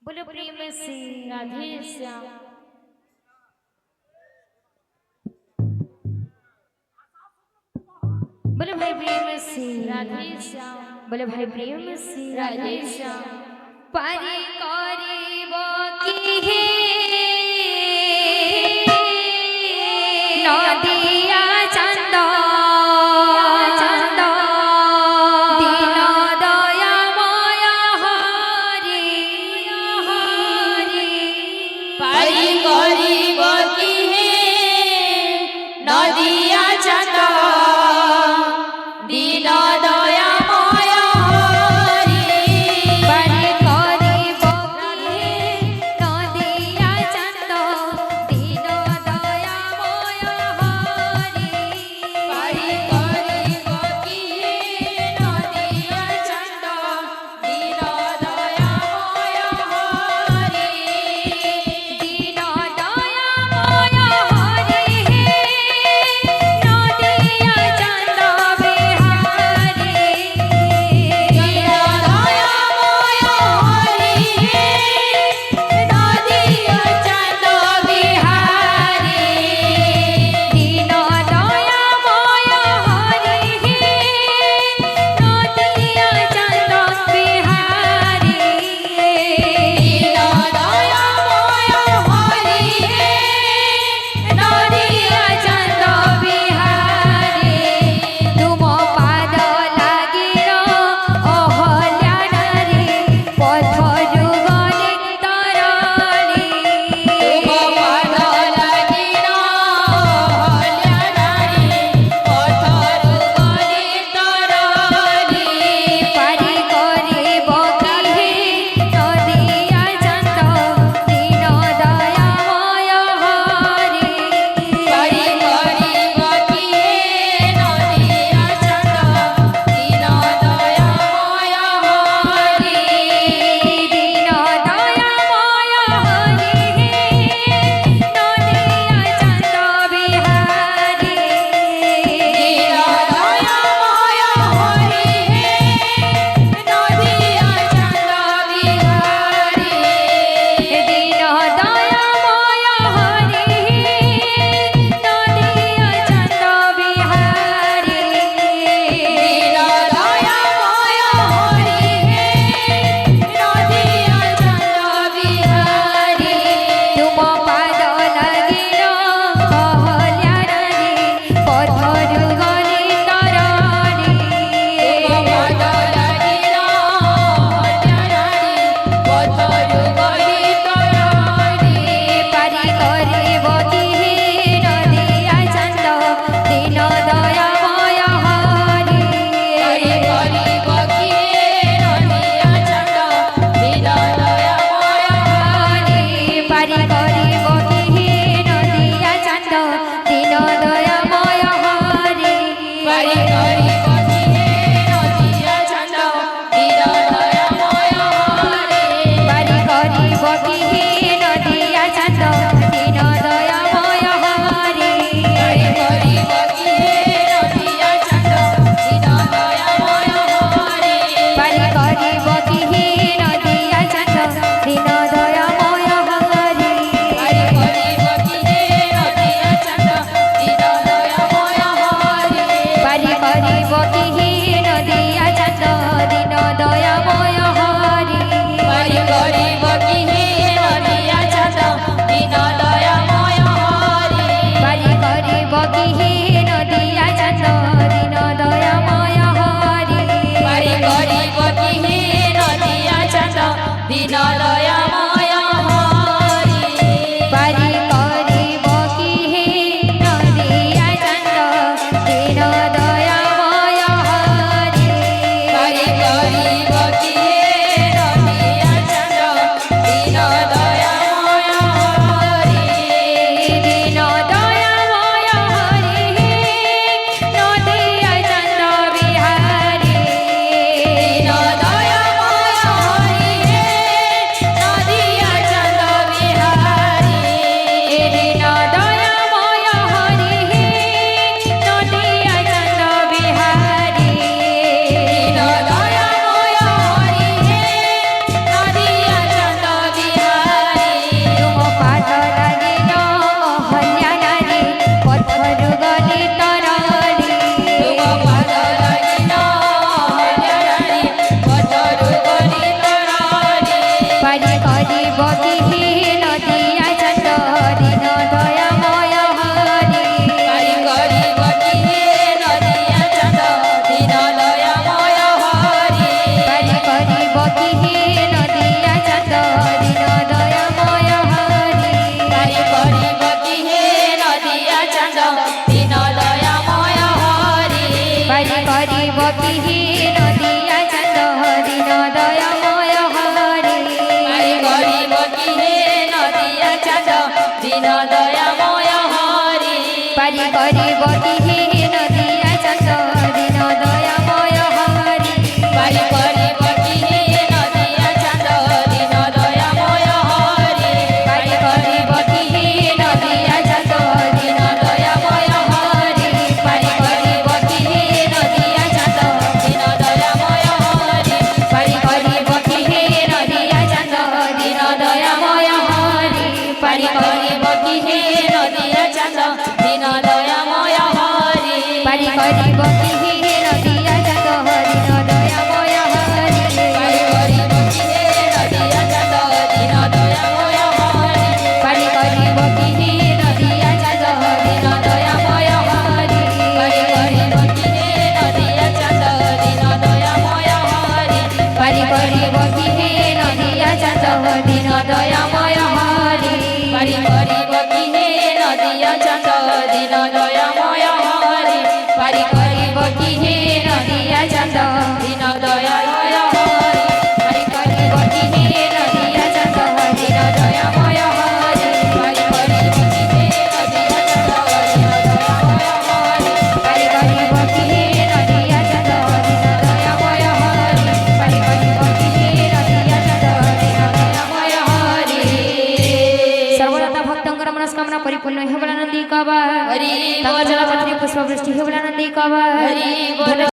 बोलो प्रेम से राधे श्याम। बोलो भाई प्रेम से राधे श्याम। बोलो भाई प्रेम से राधे श्याम। पारी करिब की हे नदिया चंद दीन दयामय हरि पारी करिब की हे नदिया चंद दीन दयामय हरि पारी करिब की हे नदिया चंद दीन दयामय हरि पारी करिब की हे नदिया चंद दीन दयामय हरि दीन दयामय हरि नदिया चंद बिहारी दीन दयामय हरि नदिया चंद बिहारी दीन दयामय हरि नदिया चंद बिहारी दीन दयामय हरि नदिया चंद बिहारी तुम पाद लागिर अहल्या नारी पथरु गले तरणी तुम पाद लागिन हल्या नारी पथरु गले तरणी पारी करिब की हे नदिया चंद दीन दयामय हरि पारी करिब की हे नदिया चंद दीन दयामय हरि दीन दयामय हरि नदिया चंद बिहारी दीन दयामय हरि नदिया चंद बिहारी दीन दयामय हरि नदिया चंद बिहारी दीन दयामय हरि नदिया चंद बिहारी तुम पाद लागिर अहल्या नारी पथरु गले तरणी पाद लागिन हल्या नारी पथरु गले तरणी पारी करिब की हे नदिया चंद दीन दयामय हरि पारी करिब की हे नदिया चंद दीन दयामय हरि पारी करिब की हे नदिया चंद दीन दयामय हरि पारी करिब की हे नदिया चंद दीन दयामय हरि पारी करिब की हे नदिया चंद दीन दयामय हरि पारी करिब की हे नदिया चंद दीन दयामय हरि पारी करिब की हे नदिया चंद दीन दयामय हरि पारी करिब की हे नदिया चंद दीन दयामय हरि पारी करिब की हे नदिया चंद दीन दयामय हरि पारी करिब की हे नदिया चंद दीन दयामय हरि पारी करिब की हे नदिया चंद दीन दयामय हरि पारी करिब की हे नदिया चंद दीन दयामय हरि पारी करिब की हे नदिया चंद दीन दयामय हरि पारी करिब की हे नदिया चंद दीन दयामय हरि दीन दयामय हरि नदिया चंद बिहारी दीन दयामय हरि করিব কি হে নদিয়া চন্দ দিন দয়াময় হরি পারি করিব কি হে নদিয়া চন্দ দিন দয়াময় হরি পারি করিব কি হে নদিয়া চন্দ দিন দয়াময় হরি পারি করিব কি হে নদিয়া চন্দ দিন দয়াময় হরি পারি করিব কি হে নদিয়া চন্দ দিন দয়াময় হরি পারি করিব কি হে নদিয়া চন্দ দিন দয়াময় হরি পারি করিব কি হে নদিয়া চন্দ দিন দয়াময় হরি পারি করিব কি হে নদিয়া চন্দ দিন দয়াময় হরি পারি করিব কি হে নদিয়া চন্দ দিন দয়াময় হরি পারি করিব কি হে নদিয়া চন্দ দিন দয়াময় হরি পারি করিব কি হে নদিয়া চন্দ দিন দয়াময় হরি পারি করিব কি হে নদিয়া চন্দ দিন দয়াময় হরি পারি করিব কি হে নদিয়া চন্দ দিন দয়াময় হরি পারি করিব কি হে নদিয়া চন্দ দিন দয়াময় হরি পারি করিব কি হে নদিয়া চন্দ দিন দয়াময় হরি পারি করিব কি হে নদিয়া চন্দ দিন দয়াময় হরি পারি করিব কি হে নদিয়া চন্দ দিন দয়াময় হরি পারি করিব কি হে নদিয়া চন্দ দিন দয়াময় হরি পারি করিব কি হে নদিয়া চন্দ দিন দয়াময় হরি পারি করিব কি হে নদিয়া চন্দ দিন দয়াময় হরি পারি করিব কি হে নদিয়া চন্দ দিন দয়াময় হরি পারি করিব কি হে নদিয়া চন্দ দিন দয়াময় হরি পারি করিব কি হে নদিয়া চন্দ দিন দয়াময় হরি সর্বদাতা ভক্তঙ্কর মনস্কামনা পরিপূর্ণ হেবলানন্দী কবা হরি তাঙ্গ বল জলপত্রী পুষ্পবৃষ্টি হেবলানন্দী কবা হরি বল